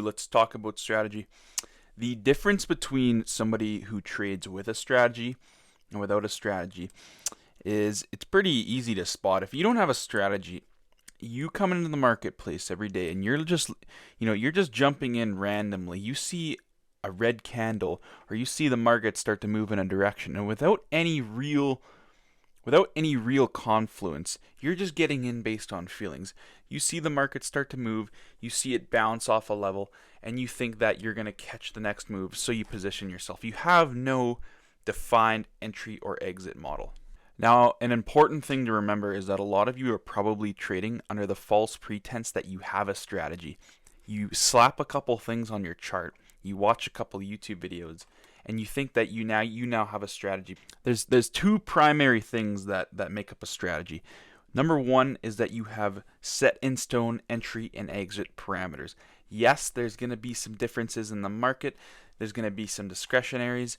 Let's talk about strategy. The difference between somebody who trades with a strategy and without a strategy is it's pretty easy to spot. If you don't have a strategy, you come into the marketplace every day and you're just jumping in randomly. You see a red candle or you see the market start to move in a direction, and without any real confluence, you're just getting in based on feelings. You see the market start to move, you see it bounce off a level, and you think that you're going to catch the next move, so you position yourself. You have no defined entry or exit model. Now, an important thing to remember is that a lot of you are probably trading under the false pretense that you have a strategy. You slap a couple things on your chart, you watch a couple YouTube videos, and you think that you now have a strategy. There's two primary things that make up a strategy. Number one is that you have set in stone entry and exit parameters. Yes, there's going to be some differences in the market. There's going to be some discretionaries.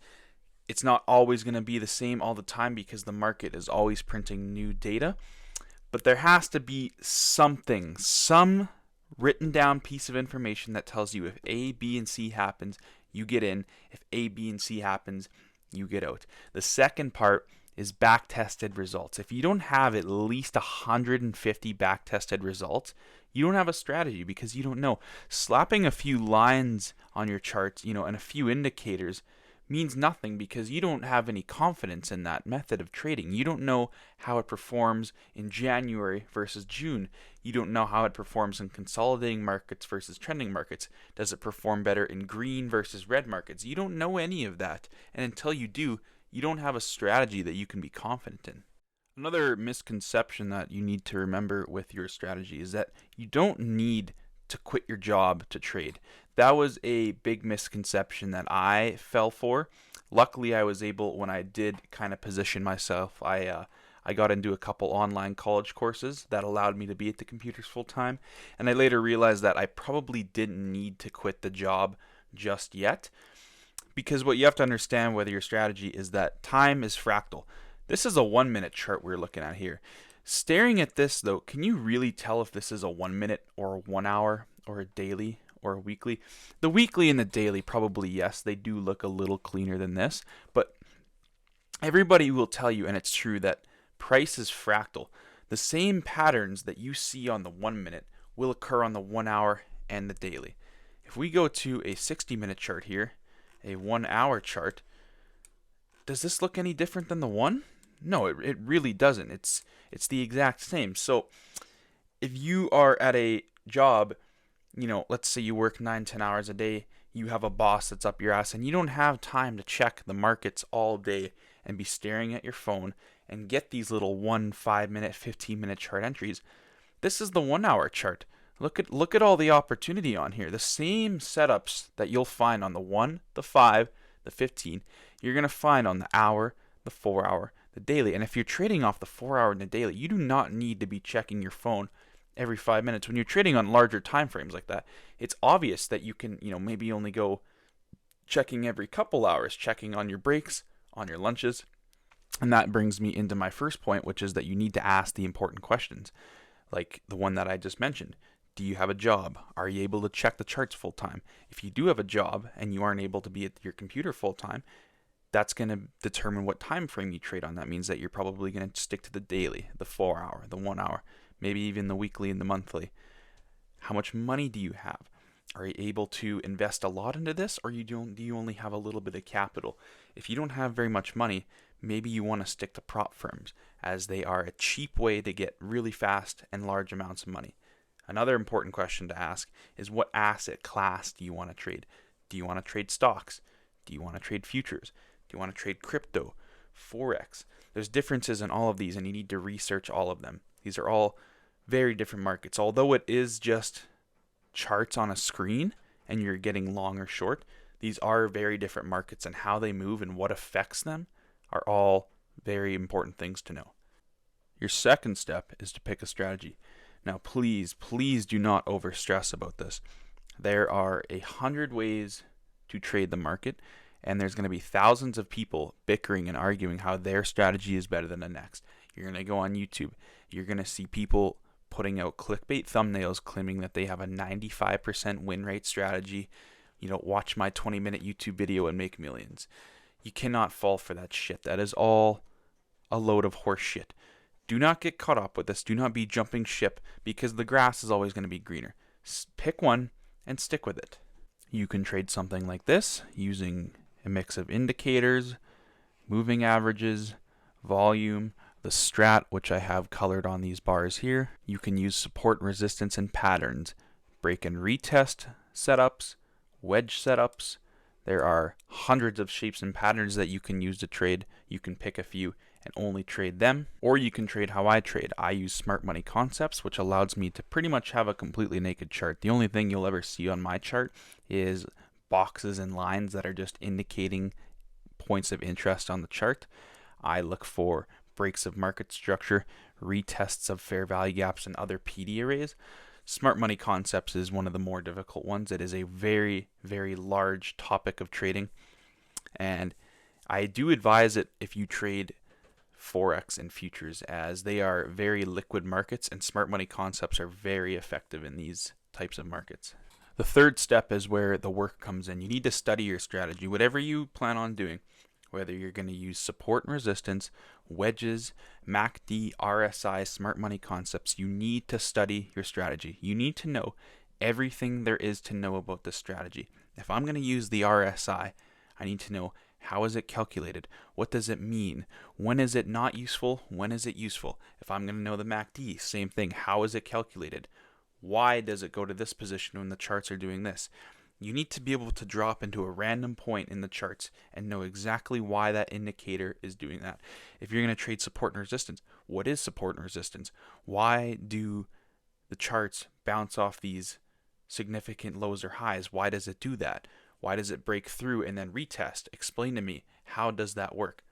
It's not always going to be the same all the time because the market is always printing new data. But there has to be something, some written down piece of information that tells you if A, B, and C happens, you get in. If A, B, and C happens, you get out. The second part is back-tested results. If you don't have at least 150 back-tested results, you don't have a strategy because you don't know. Slapping a few lines on your charts, and a few indicators means nothing because you don't have any confidence in that method of trading. You don't know how it performs in January versus June. You don't know how it performs in consolidating markets versus trending markets. Does it perform better in green versus red markets? You don't know any of that. And until you do, you don't have a strategy that you can be confident in. Another misconception that you need to remember with your strategy is that you don't need to quit your job to trade. That was a big misconception that I fell for. Luckily, I was able, when I did kind of position myself, I got into a couple online college courses that allowed me to be at the computers full time, and I later realized that I probably didn't need to quit the job just yet, because what you have to understand with your strategy is that time is fractal. This is a 1 minute chart we're looking at here. Staring at this though, can you really tell if this is a 1 minute or a 1 hour or a daily or a weekly? The weekly and the daily, probably yes, they do look a little cleaner than this, but everybody will tell you, and it's true, that price is fractal. The same patterns that you see on the 1 minute will occur on the 1 hour and the daily. If we go to a 60-minute chart here, a 1 hour chart, does this look any different than the one? No, it really doesn't. It's the exact same. So if you are at a job, let's say you work 9-10 hours a day, you have a boss that's up your ass, and you don't have time to check the markets all day and be staring at your phone and get these little 5-minute, 15-minute chart entries. This is the 1 hour chart. Look at all the opportunity on here. The same setups that you'll find on the 1, the 5, the 15, you're going to find on the hour, the 4 hour, the daily. And if you're trading off the 4 hour and the daily, you do not need to be checking your phone every 5 minutes. When you're trading on larger time frames like that, it's obvious that you can, maybe only go checking every couple hours, checking on your breaks, on your lunches. And that brings me into my first point, which is that you need to ask the important questions, like the one that I just mentioned. Do you have a job? Are you able to check the charts full time? If you do have a job and you aren't able to be at your computer full time, that's going to determine what time frame you trade on. That means that you're probably going to stick to the daily, the 4 hour, the 1 hour, maybe even the weekly and the monthly. How much money do you have? Are you able to invest a lot into this, or do you only have a little bit of capital? If you don't have very much money, maybe you want to stick to prop firms, as they are a cheap way to get really fast and large amounts of money. Another important question to ask is, what asset class do you want to trade? Do you want to trade stocks? Do you want to trade futures? Do you want to trade crypto, Forex? There's differences in all of these, and you need to research all of them. These are all very different markets. Although it is just charts on a screen and you're getting long or short, these are very different markets, and how they move and what affects them are all very important things to know. Your second step is to pick a strategy. Now, please do not overstress about this. There are 100 ways to trade the market, and there's going to be thousands of people bickering and arguing how their strategy is better than the next. You're going to go on YouTube. You're going to see people putting out clickbait thumbnails claiming that they have a 95% win rate strategy. Watch my 20-minute YouTube video and make millions. You cannot fall for that shit. That is all a load of horse shit. Do not get caught up with this. Do not be jumping ship, because the grass is always going to be greener. Pick one and stick with it. You can trade something like this using a mix of indicators, moving averages, volume, the strat, which I have colored on these bars here. You can use support, resistance, and patterns, break and retest setups, wedge setups. There are hundreds of shapes and patterns that you can use to trade. You can pick a few and only trade them, or you can trade how I trade. I use smart money concepts, which allows me to pretty much have a completely naked chart. The only thing you'll ever see on my chart is boxes and lines that are just indicating points of interest on the chart. I look for breaks of market structure, retests of fair value gaps, and other PD arrays. Smart money concepts is one of the more difficult ones. It is a very, very large topic of trading, and I do advise it if you trade Forex and futures, as they are very liquid markets, and smart money concepts are very effective in these types of markets. The third step is where the work comes in. You need to study your strategy. Whatever you plan on doing, whether you're going to use support and resistance, wedges, MACD, RSI, smart money concepts, you need to study your strategy. You need to know everything there is to know about the strategy. If I'm going to use the RSI, I need to know, how is it calculated? What does it mean? When is it not useful? When is it useful? If I'm going to know the MACD, same thing. How is it calculated? Why does it go to this position when the charts are doing this? You need to be able to drop into a random point in the charts and know exactly why that indicator is doing that. If you're going to trade support and resistance, what is support and resistance? Why do the charts bounce off these significant lows or highs? Why does it do that? Why does it break through and then retest? Explain to me, how does that work?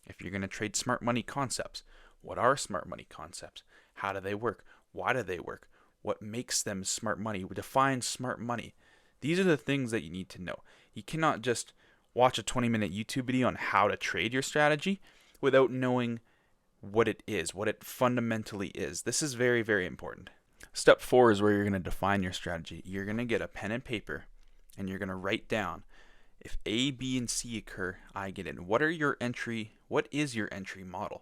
If you're going to trade smart money concepts, what are smart money concepts? How do they work? Why do they work? What makes them smart money? Define smart money. These are the things that you need to know. You cannot just watch a 20-minute YouTube video on how to trade your strategy without knowing what it is, what it fundamentally is. This is very, very important. Step 4 is where you're going to define your strategy. You're going to get a pen and paper, and you're going to write down, if A, B, and C occur, I get in. What is your entry model?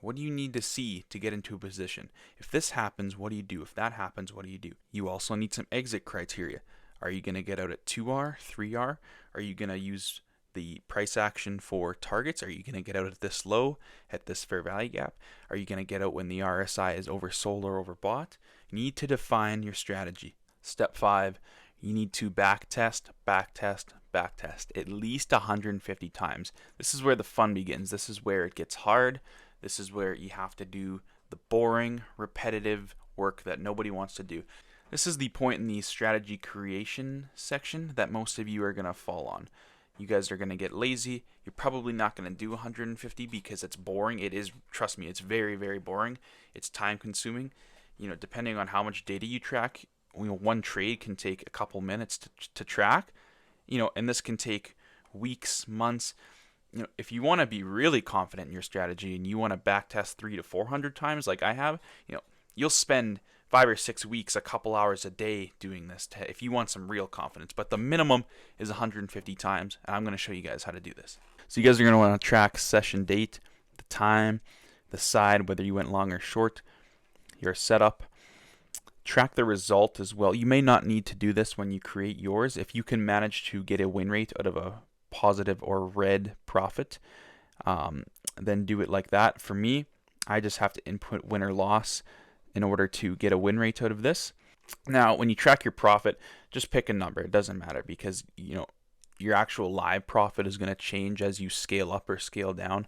What do you need to see to get into a position? If this happens, what do you do? If that happens, what do you do? You also need some exit criteria. Are you going to get out at 2R, 3R? Are you going to use the price action for targets? Are you going to get out at this low, at this fair value gap? Are you going to get out when the RSI is oversold or overbought? You need to define your strategy. Step 5, you need to backtest at least 150 times. This is where the fun begins. This is where it gets hard. This is where you have to do the boring, repetitive work that nobody wants to do. This is the point in the strategy creation section that most of you are going to fall on. You guys are going to get lazy. You're probably not going to do 150 because it's boring. It is, trust me, it's very, very boring. It's time consuming. Depending on how much data you track, one trade can take a couple minutes to track, and this can take weeks, months. If you want to be really confident in your strategy and you want to backtest 300 to 400 times like I have, you'll spend 5 or 6 weeks, a couple hours a day doing this if you want some real confidence. But the minimum is 150 times, and I'm going to show you guys how to do this. So you guys are going to want to track session date, the time, the side, whether you went long or short, your setup. Track the result as well. You may not need to do this when you create yours. If you can manage to get a win rate out of a positive or red profit, then do it like that. For me, I just have to input win or loss in order to get a win rate out of this. Now, when you track your profit, just pick a number. It doesn't matter because your actual live profit is going to change as you scale up or scale down.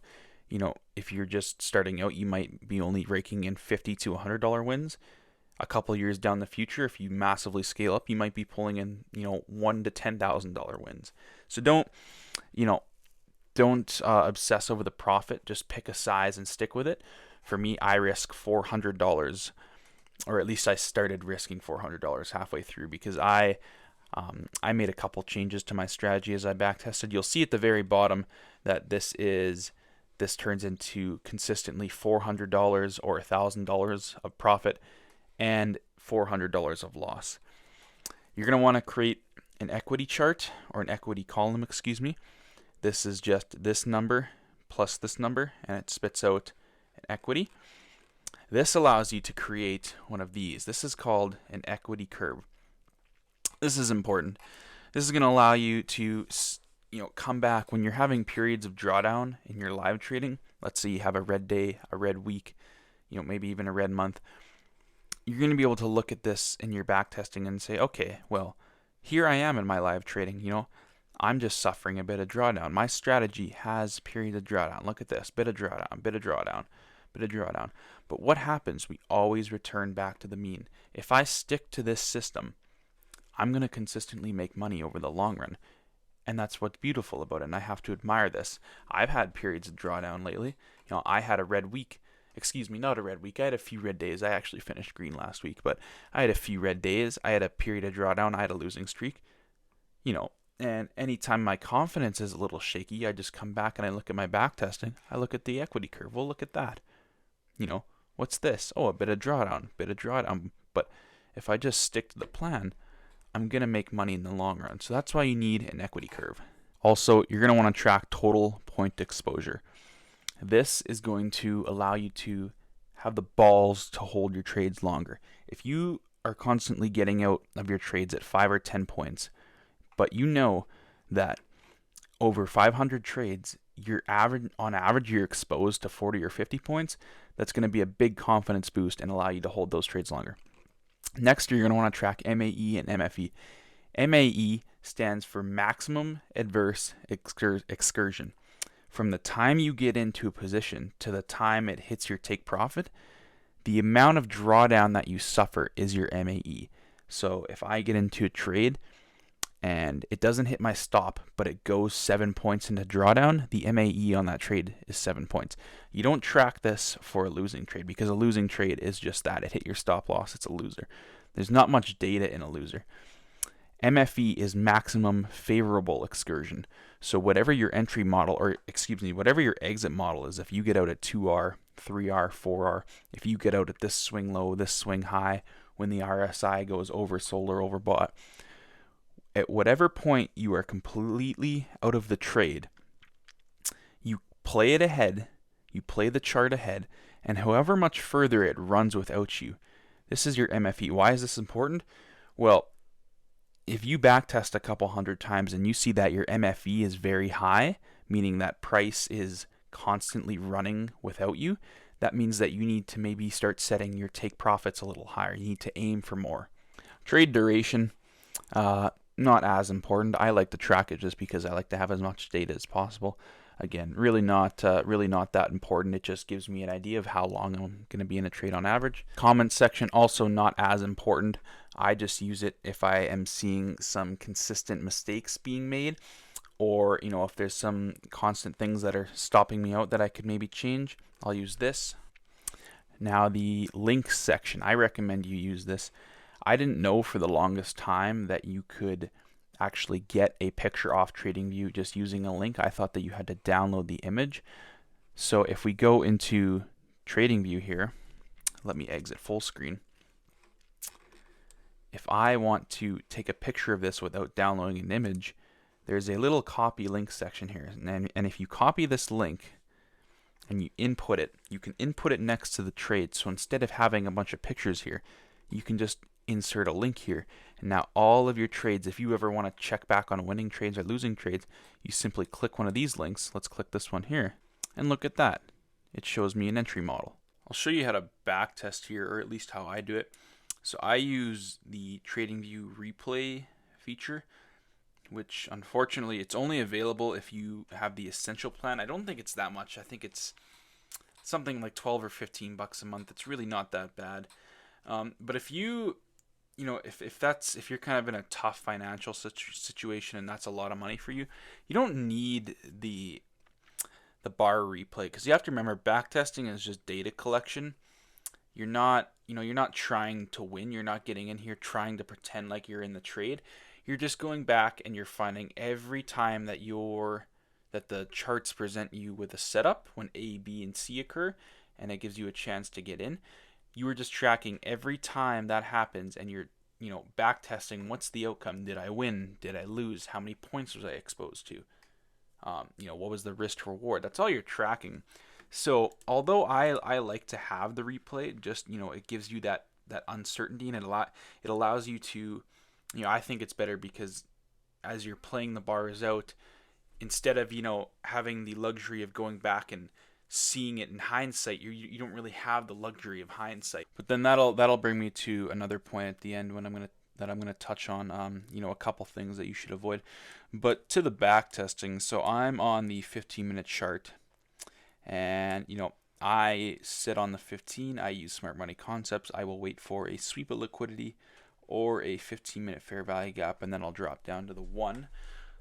If you're just starting out, you might be only raking in $50 to $100 wins. A couple years down the future, if you massively scale up, you might be pulling in $1,000 to $10,000 wins. So don't obsess over the profit. Just pick a size and stick with it. For me, I risk $400, or at least I started risking $400 halfway through because I made a couple changes to my strategy as I backtested. You'll see at the very bottom that this turns into consistently $400 or $1,000 of profit and $400 of loss. You're going to want to create an equity chart, or an equity column, excuse me. This is just this number plus this number, and it spits out an equity. This allows you to create one of these. This is called an equity curve. This is important. This is going to allow you to come back when you're having periods of drawdown in your live trading. Let's say you have a red day, a red week, maybe even a red month. You're going to be able to look at this in your back testing and say, okay, well, here I am in my live trading. I'm just suffering a bit of drawdown. My strategy has periods of drawdown. Look at this, bit of drawdown, bit of drawdown, bit of drawdown. But what happens? We always return back to the mean. If I stick to this system, I'm going to consistently make money over the long run. And that's what's beautiful about it, and I have to admire this. I've had periods of drawdown lately. I had a red week. Excuse me, not a red week. I had a few red days. I actually finished green last week, but I had a few red days. I had a period of drawdown. I had a losing streak. And anytime my confidence is a little shaky, I just come back and I look at my back testing. I look at the equity curve. Well, look at that. What's this? Oh, a bit of drawdown, But if I just stick to the plan, I'm going to make money in the long run. So that's why you need an equity curve. Also, you're going to want to track total point exposure. This is going to allow you to have the balls to hold your trades longer. If you are constantly getting out of your trades at 5 or 10 points, but you know that over 500 trades, on average, you're exposed to 40 or 50 points, that's going to be a big confidence boost and allow you to hold those trades longer. Next, you're going to want to track MAE and MFE. MAE stands for Maximum Adverse Excursion. From the time you get into a position to the time it hits your take profit, the amount of drawdown that you suffer is your MAE. So if I get into a trade and it doesn't hit my stop, but it goes 7 points into drawdown, the MAE on that trade is 7 points. You don't track this for a losing trade, because a losing trade is just that. It hit your stop loss, it's a loser. There's not much data in a loser. MFE is Maximum Favorable Excursion. So whatever your entry model, whatever your exit model is, if you get out at 2R, 3R, 4R, if you get out at this swing low, this swing high, when the RSI goes oversold or overbought, at whatever point you are completely out of the trade, you play it ahead, you play the chart ahead, and however much further it runs without you, this is your MFE. Why is this important? Well, if you backtest a couple hundred times and you see that your MFE is very high, meaning that price is constantly running without you, that means that you need to maybe start setting your take profits a little higher. You need to aim for more. Trade duration, not as important. I like to track it just because I like to have as much data as possible. Again, really not that important. It just gives me an idea of how long I'm going to be in a trade on average. Comment section, also not as important. I just use it if I am seeing some consistent mistakes being made, or if there's some constant things that are stopping me out that I could maybe change. I'll use this. Now the links section, I recommend you use this. I didn't know for the longest time that you could actually get a picture off TradingView just using a link. I thought that you had to download the image. So if we go into TradingView here, let me exit full screen. If I want to take a picture of this without downloading an image, there's a little copy link section here. And if you copy this link and you input it, you can input it next to the trade. So instead of having a bunch of pictures here, you can just insert a link here. And now all of your trades, if you ever want to check back on winning trades or losing trades, you simply click one of these links. Let's click this one here. And look at that. It shows me an entry model. I'll show you how to back test here, or at least how I do it. So I use the TradingView replay feature, which unfortunately it's only available if you have the essential plan. I don't think it's that much. I think it's something like 12 or 15 bucks a month. It's really not that bad. But if you if you're kind of in a tough financial situation and that's a lot of money for you, you don't need the bar replay, because you have to remember, backtesting is just data collection. You're not trying to win. You're not getting in here trying to pretend like you're in the trade. You're just going back and you're finding every time that the charts present you with a setup when A, B, and C occur, and it gives you a chance to get in. You were just tracking every time that happens, and you're, back testing. What's the outcome? Did I win? Did I lose? How many points was I exposed to? What was the risk to reward? That's all you're tracking. So although I like to have the replay, just it gives you that uncertainty, and it allows you to, I think it's better because as you're playing the bars out, instead of having the luxury of going back and seeing it in hindsight, you don't really have the luxury of hindsight. But then that'll bring me to another point at the end when I'm gonna touch on a couple things that you should avoid. But to the back testing, so I'm on the 15-minute chart, and I sit on the 15. I use smart money concepts. I will wait for a sweep of liquidity or a 15-minute fair value gap, and then I'll drop down to the 1.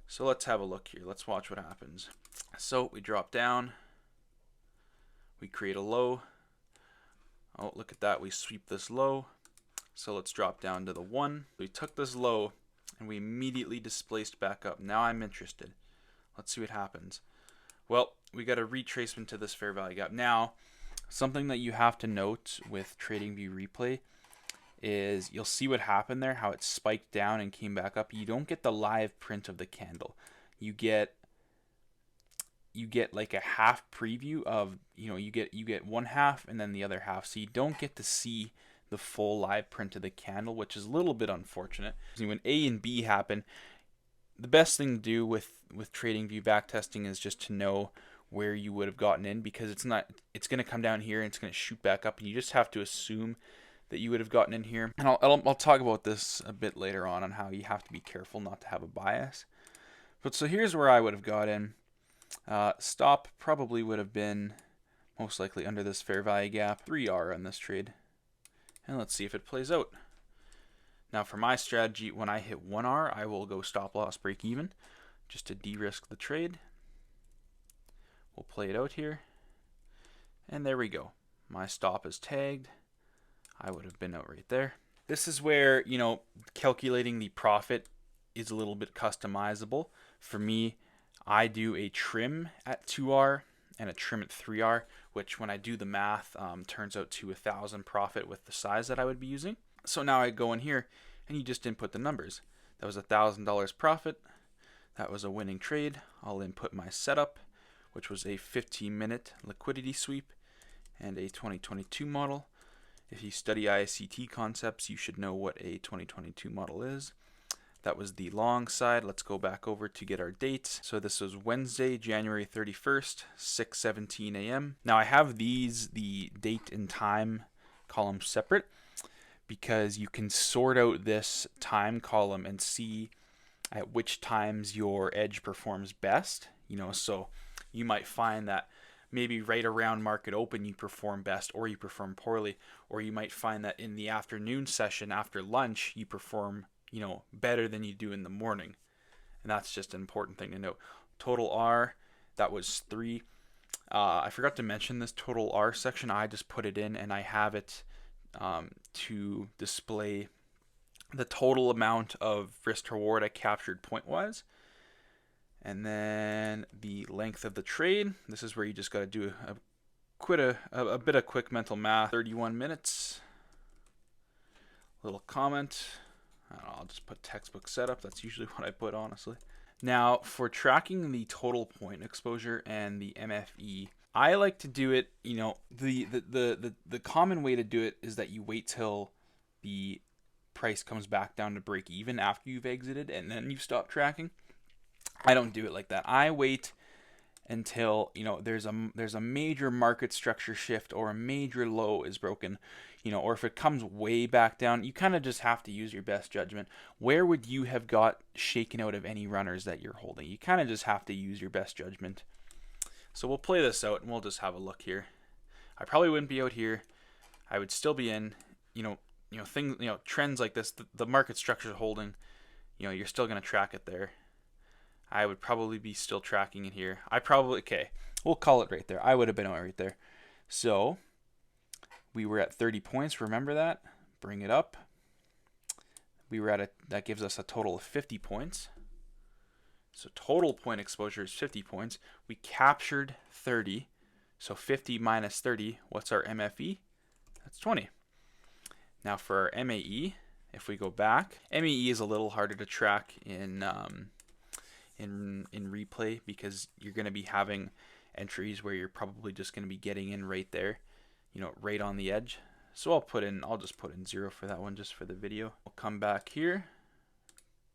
So let's have a look here. Let's watch what happens. So we drop down, we create a low. Oh, look at that, we sweep this low. So let's drop down to the 1. We took this low and we immediately displaced back up. Now I'm interested. Let's see what happens. Well, we got a retracement to this fair value gap. Now, something that you have to note with TradingView Replay is you'll see what happened there, how it spiked down and came back up. You don't get the live print of the candle. You get like a half preview of, you get one half and then the other half. So you don't get to see the full live print of the candle, which is a little bit unfortunate. When A and B happen, the best thing to do with TradingView backtesting is just to know where you would have gotten in, because it's going to come down here and it's going to shoot back up, and you just have to assume that you would have gotten in here. And I'll talk about this a bit later on how you have to be careful not to have a bias. But so here's where I would have got in. Stop probably would have been most likely under this fair value gap, 3R on this trade. And let's see if it plays out. Now for my strategy, when I hit 1R, I will go stop loss break even just to de-risk the trade. We'll play it out here. And there we go. My stop is tagged. I would have been out right there. This is where, calculating the profit is a little bit customizable. For me, I do a trim at 2R and a trim at 3R, which when I do the math turns out to 1,000 profit with the size that I would be using. So now I go in here and you just input the numbers. That was $1,000 profit. That was a winning trade. I'll input my setup, which was a 15-minute liquidity sweep and a 2022 model. If you study ICT concepts, you should know what a 2022 model is. That was the long side. Let's go back over to get our date. So this was Wednesday, January 31st, 6:17 a.m. Now I have the date and time columns separate because you can sort out this time column and see at which times your edge performs best. So you might find that maybe right around market open you perform best, or you perform poorly, or you might find that in the afternoon session after lunch you perform better than you do in the morning. And that's just an important thing to note. Total R, that was 3. I forgot to mention this total R section. I just put it in and I have it to display the total amount of risk to reward I captured point wise. And then the length of the trade. This is where you just got to do a bit of quick mental math. 31 minutes. Little comment. I'll just put textbook setup. That's usually what I put, honestly. Now, for tracking the total point exposure and the MFE, I like to do it, the common way to do it is that you wait till the price comes back down to break even after you've exited and then you stop tracking. I don't do it like that. I wait until there's a major market structure shift or a major low is broken, or if it comes way back down, you kind of just have to use your best judgment. Where would you have got shaken out of any runners that you're holding? You kind of just have to use your best judgment. So we'll play this out and we'll just have a look here. I probably wouldn't be out here. I would still be in, things, trends like this, the market structure holding, you're still going to track it there. I would probably be still tracking it here. We'll call it right there. I would have been out right there. So we were at 30 points. Remember that? Bring it up. We were that gives us a total of 50 points. So total point exposure is 50 points. We captured 30. So 50 minus 30, what's our MFE? That's 20. Now for our MAE, if we go back, MAE is a little harder to track in replay because you're going to be having entries where you're probably just going to be getting in right there, right on the edge. So I'll just put in 0 for that one just for the video. We'll come back here,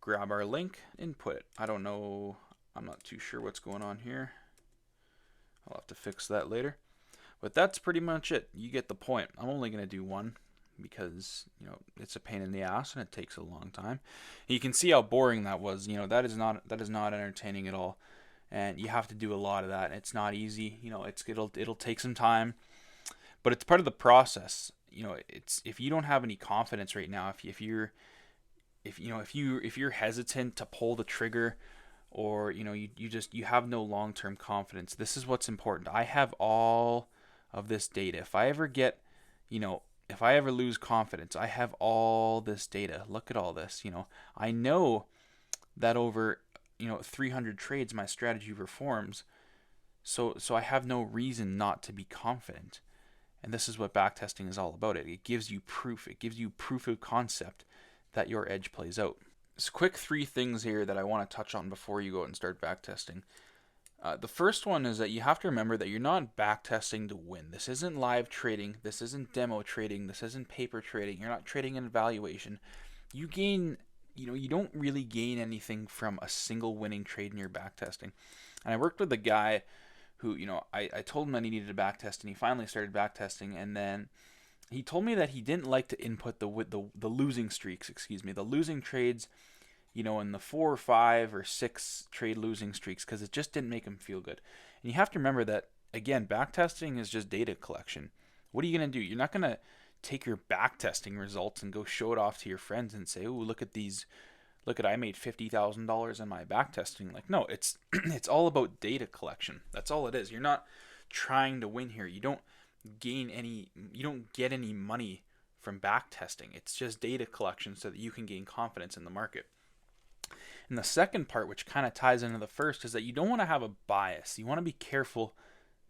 grab our link, input it. I don't know, I'm not too sure what's going on here. I'll have to fix that later. But that's pretty much it. You get the point. I'm only going to do one because, it's a pain in the ass and it takes a long time. And you can see how boring that was. That is not entertaining at all. And you have to do a lot of that. It's not easy. It'll take some time, but it's part of the process. If you don't have any confidence right now, if you're hesitant to pull the trigger, or you have no long-term confidence, this is what's important. I have all of this data. If I ever lose confidence, I have all this data. Look at all this. I know that over 300 trades my strategy performs, so I have no reason not to be confident. And this is what backtesting is all about. It gives you proof. It gives you proof of concept that your edge plays out. So quick 3 things here that I want to touch on before you go out and start backtesting. The first one is that you have to remember that you're not backtesting to win. This isn't live trading. This isn't demo trading. This isn't paper trading. You're not trading an evaluation. You don't really gain anything from a single winning trade in your backtesting. And I worked with a guy who, I told him that he needed a backtest, and he finally started backtesting, and then he told me that he didn't like to input the losing streaks, the losing trades, in the 4 or 5 or 6 trade losing streaks, because it just didn't make him feel good. And you have to remember that, again, backtesting is just data collection. What are you going to do? You're not going to take your backtesting results and go show it off to your friends and say, "Oh, look at these. I made $50,000 in my backtesting." Like, no, it's all about data collection. That's all it is. You're not trying to win here. You don't get any money from backtesting. It's just data collection so that you can gain confidence in the market. And the second part, which kind of ties into the first, is that you don't want to have a bias. You want to be careful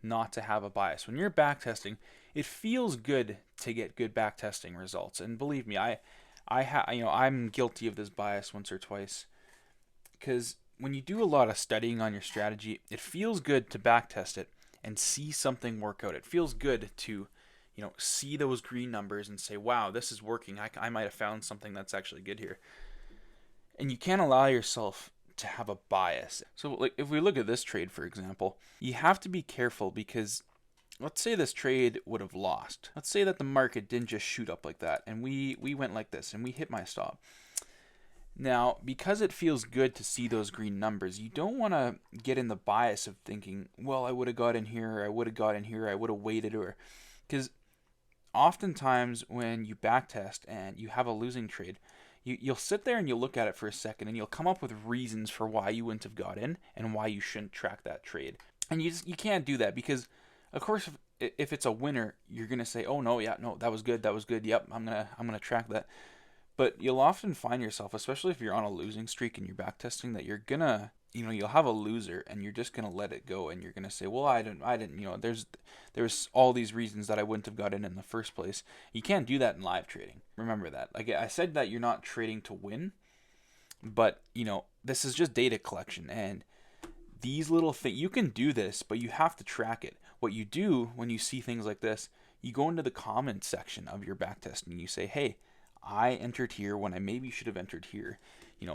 not to have a bias. When you're backtesting, it feels good to get good backtesting results. And believe me, I'm guilty of this bias once or twice, because when you do a lot of studying on your strategy, it feels good to backtest it and see something work out. It feels good to see those green numbers and say, wow, this is working. I might have found something that's actually good here. And you can't allow yourself to have a bias. So like if we look at this trade, for example, you have to be careful, because let's say this trade would have lost. Let's say that the market didn't just shoot up like that, and we went like this and we hit my stop. Now, because it feels good to see those green numbers, you don't want to get in the bias of thinking, well, I would have got in here, or I would have got in here, I would have waited, or because oftentimes when you backtest and you have a losing trade, you'll sit there and you'll look at it for a second and you'll come up with reasons for why you wouldn't have got in and why you shouldn't track that trade. And you can't do that, because of course if it's a winner, you're going to say, "Oh no, yeah, no, that was good. Yep, I'm going to track that." But you'll often find yourself, especially if you're on a losing streak and you're backtesting, that you're going to you'll have a loser and you're just going to let it go, and you're going to say, "Well, I didn't, there's all these reasons that I wouldn't have got in the first place." You can't do that in live trading. Remember that. Like I said, that you're not trading to win, but this is just data collection, and these little things, you can do this, but you have to track it. What you do when you see things like this, you go into the comments section of your backtest and you say, "Hey, I entered here when I maybe should have entered here.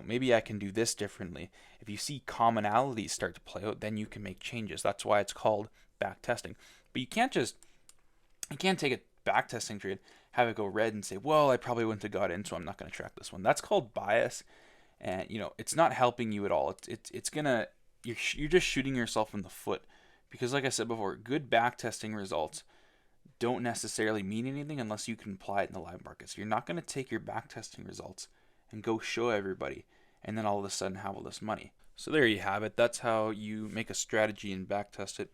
Maybe I can do this differently." If you see commonalities start to play out, then you can make changes. That's why it's called backtesting. But you can't take a backtesting trade, have it go red, and say, "Well, I probably wouldn't have got in, so I'm not going to track this one." That's called bias, and it's not helping you at all. You're just shooting yourself in the foot, because like I said before, good backtesting results don't necessarily mean anything unless you can apply it in the live market. So you're not going to take your backtesting results and go show everybody and then all of a sudden have all this money. So there you have it. That's how you make a strategy and backtest it.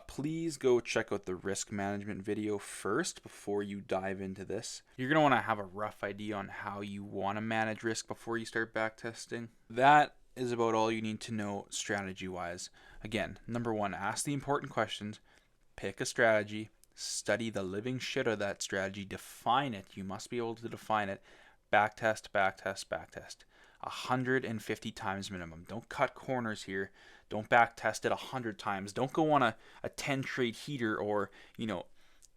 Please go check out the risk management video first before you dive into this. You're going to want to have a rough idea on how you want to manage risk before you start backtesting. That is about all you need to know strategy-wise. Again, number 1, ask the important questions, pick a strategy, Study the living shit out of that strategy. Define it. You must be able to define it. Backtest, backtest, backtest. 150 times minimum. Don't cut corners here. Don't backtest it 100 times. Don't go on a 10 trade heater, or,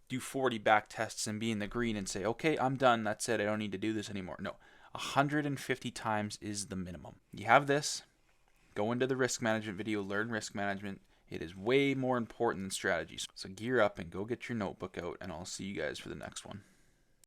do 40 back tests and be in the green and say, okay, I'm done. That's it. I don't need to do this anymore. No, 150 times is the minimum. You have this. Go into the risk management video, learn risk management. It is way more important than strategies. So gear up and go get your notebook out, and I'll see you guys for the next one.